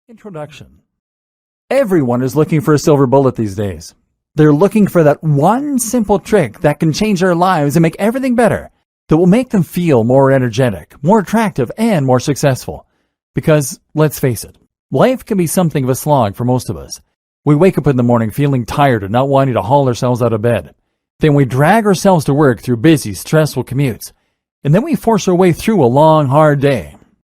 Introduction. Everyone is looking for a silver bullet these days. They're looking for that one simple trick that can change their lives and make everything better, that will make them feel more energetic, more attractive, and more successful. Because, let's face it, life can be something of a slog for most of us. We wake up in the morning feeling tired and not wanting to haul ourselves out of bed. Then we drag ourselves to work through busy, stressful commutes. And then we force our way through a long, hard day.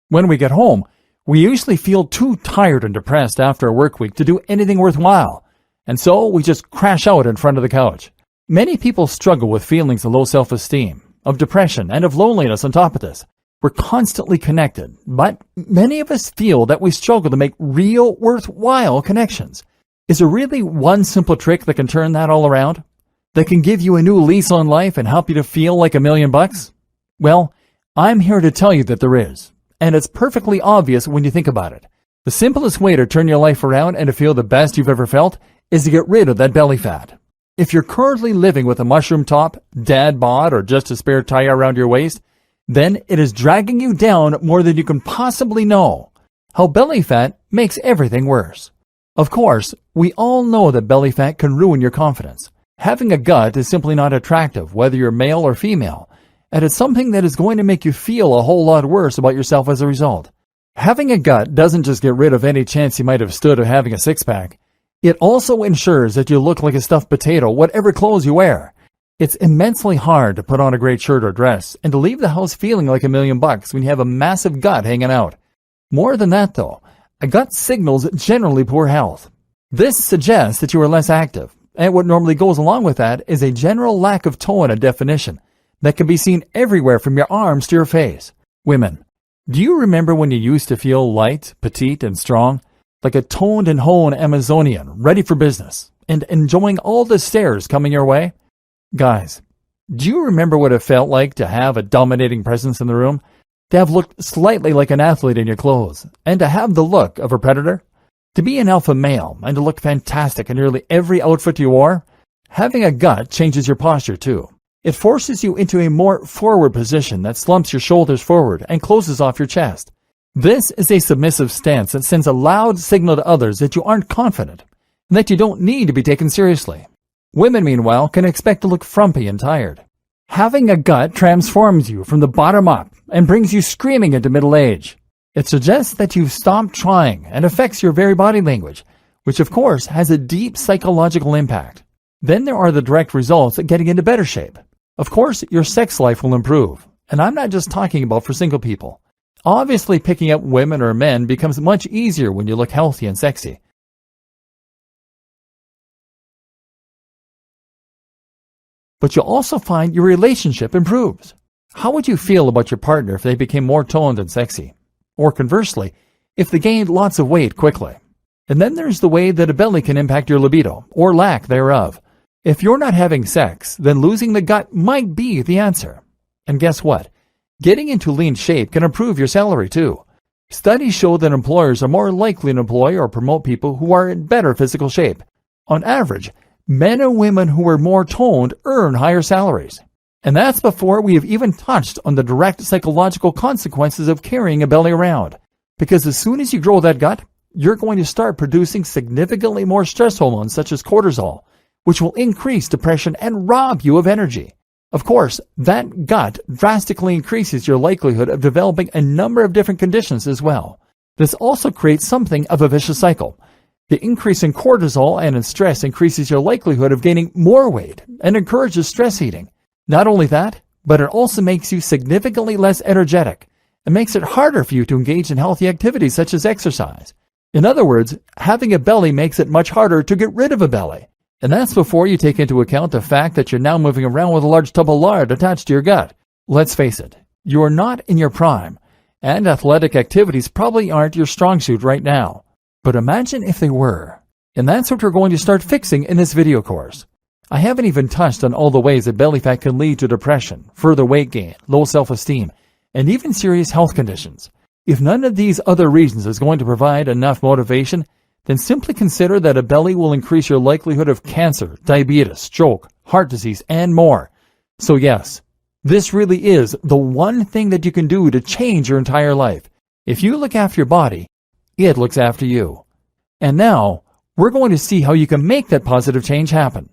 When we get home, we usually feel too tired and depressed after a work week to do anything worthwhile, and so we just crash out in front of the couch. Many people struggle with feelings of low self-esteem, of depression, and of loneliness on top of this. We're constantly connected, but many of us feel that we struggle to make real, worthwhile connections. Is there really one simple trick that can turn that all around? That can give you a new lease on life and help you to feel like $1,000,000? Well, I'm here to tell you that there is. And it's perfectly obvious when you think about it. The simplest way to turn your life around and to feel the best you've ever felt is to get rid of that belly fat. If you're currently living with a mushroom top, dad bod, or just a spare tire around your waist, then it is dragging you down more than you can possibly know. How belly fat makes everything worse. Of course, we all know that belly fat can ruin your confidence. Having a gut is simply not attractive, whether you're male or female. And it's something that is going to make you feel a whole lot worse about yourself as a result. Having a gut doesn't just get rid of any chance you might have stood of having a six-pack. It also ensures that you look like a stuffed potato, whatever clothes you wear. It's immensely hard to put on a great shirt or dress and to leave the house feeling like $1,000,000 when you have a massive gut hanging out. More than that, though, a gut signals generally poor health. This suggests that you are less active, and what normally goes along with that is a general lack of tone and definition that can be seen everywhere from your arms to your face. Women, do you remember when you used to feel light, petite, and strong? Like a toned and honed Amazonian, ready for business, and enjoying all the stares coming your way? Guys, do you remember what it felt like to have a dominating presence in the room? To have looked slightly like an athlete in your clothes, and to have the look of a predator? To be an alpha male, and to look fantastic in nearly every outfit you wore? Having a gut changes your posture too. It forces you into a more forward position that slumps your shoulders forward and closes off your chest. This is a submissive stance that sends a loud signal to others that you aren't confident and that you don't need to be taken seriously. Women, meanwhile, can expect to look frumpy and tired. Having a gut transforms you from the bottom up and brings you screaming into middle age. It suggests that you've stopped trying and affects your very body language, which of course has a deep psychological impact. Then there are the direct results of getting into better shape. Of course, your sex life will improve, and I'm not just talking about for single people. Obviously, picking up women or men becomes much easier when you look healthy and sexy. But you'll also find your relationship improves. How would you feel about your partner if they became more toned and sexy? Or conversely, if they gained lots of weight quickly? And then there's the way that a belly can impact your libido, or lack thereof. If you're not having sex, then losing the gut might be the answer. And guess what? Getting into lean shape can improve your salary too. Studies show that employers are more likely to employ or promote people who are in better physical shape. On average, men and women who are more toned earn higher salaries. And that's before we have even touched on the direct psychological consequences of carrying a belly around. Because as soon as you grow that gut, you're going to start producing significantly more stress hormones such as cortisol, which will increase depression and rob you of energy. Of course, that gut drastically increases your likelihood of developing a number of different conditions as well. This also creates something of a vicious cycle. The increase in cortisol and in stress increases your likelihood of gaining more weight and encourages stress eating. Not only that, but it also makes you significantly less energetic and makes it harder for you to engage in healthy activities such as exercise. In other words, having a belly makes it much harder to get rid of a belly. And that's before you take into account the fact that you're now moving around with a large tub of lard attached to your gut. Let's face it, you are not in your prime, and athletic activities probably aren't your strong suit right now. But imagine if they were. And that's what we're going to start fixing in this video course. I haven't even touched on all the ways that belly fat can lead to depression, further weight gain, low self-esteem, and even serious health conditions. If none of these other reasons is going to provide enough motivation, then simply consider that a belly will increase your likelihood of cancer, diabetes, stroke, heart disease, and more. So yes, this really is the one thing that you can do to change your entire life. If you look after your body, It looks after you. And now, we're going to see how you can make that positive change happen.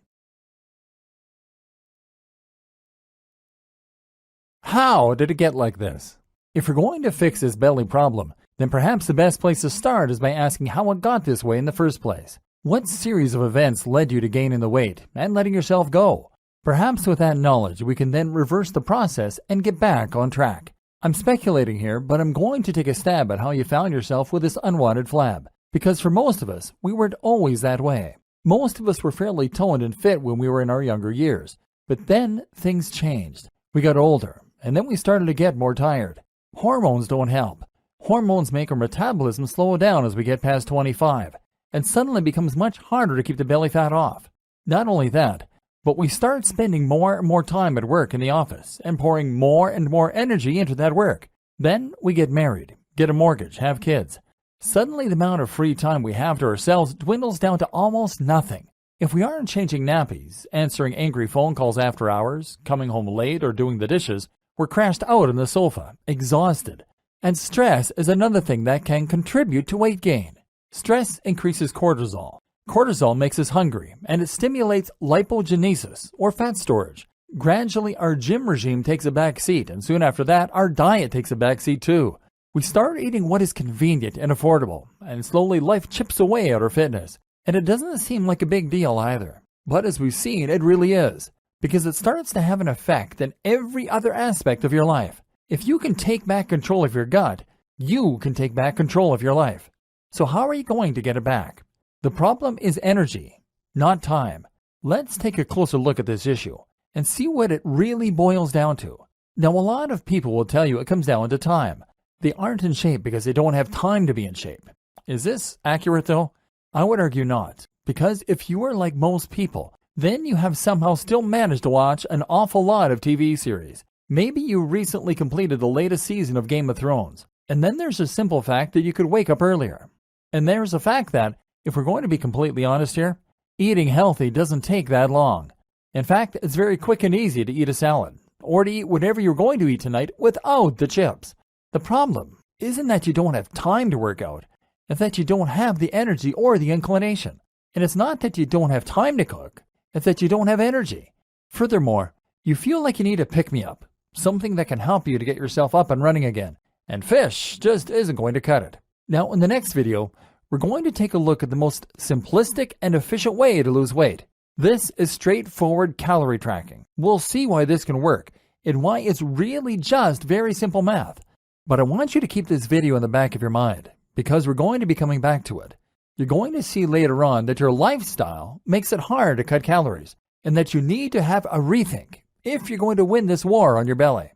How did it get like this? If we're going to fix this belly problem, then perhaps the best place to start is by asking how it got this way in the first place. What series of events led you to gaining the weight and letting yourself go? Perhaps with that knowledge, we can then reverse the process and get back on track. I'm speculating here, but I'm going to take a stab at how you found yourself with this unwanted flab. Because for most of us, we weren't always that way. Most of us were fairly toned and fit when we were in our younger years. But then things changed. We got older, and then we started to get more tired. Hormones don't help. Hormones make our metabolism slow down as we get past 25, and suddenly it becomes much harder to keep the belly fat off. Not only that, but we start spending more and more time at work in the office and pouring more and more energy into that work. Then we get married, get a mortgage, have kids. Suddenly the amount of free time we have to ourselves dwindles down to almost nothing. If we aren't changing nappies, answering angry phone calls after hours, coming home late, or doing the dishes, we're crashed out on the sofa, exhausted. And stress is another thing that can contribute to weight gain. Stress increases cortisol. Cortisol makes us hungry, and it stimulates lipogenesis, or fat storage. Gradually, our gym regime takes a back seat, and soon after that, our diet takes a back seat too. We start eating what is convenient and affordable, and slowly life chips away at our fitness. And it doesn't seem like a big deal either. But as we've seen, it really is, because it starts to have an effect in every other aspect of your life. If you can take back control of your gut, you can take back control of your life. So how are you going to get it back? The problem is energy, not time. Let's take a closer look at this issue and see what it really boils down to. Now, a lot of people will tell you it comes down to time. They aren't in shape because they don't have time to be in shape. Is this accurate though? I would argue not, because if you are like most people, then you have somehow still managed to watch an awful lot of TV series. Maybe you recently completed the latest season of Game of Thrones. And then there's a simple fact that you could wake up earlier. And there's a fact that, if we're going to be completely honest here, eating healthy doesn't take that long. In fact, it's very quick and easy to eat a salad, or to eat whatever you're going to eat tonight without the chips. The problem isn't that you don't have time to work out, it's that you don't have the energy or the inclination. And it's not that you don't have time to cook, it's that you don't have energy. Furthermore, you feel like you need a pick-me-up, something that can help you to get yourself up and running again. And fish just isn't going to cut it. Now, in the next video, we're going to take a look at the most simplistic and efficient way to lose weight. This is straightforward calorie tracking. We'll see why this can work and why it's really just very simple math. But I want you to keep this video in the back of your mind, because we're going to be coming back to it. You're going to see later on that your lifestyle makes it hard to cut calories, and that you need to have a rethink if you're going to win this war on your belly.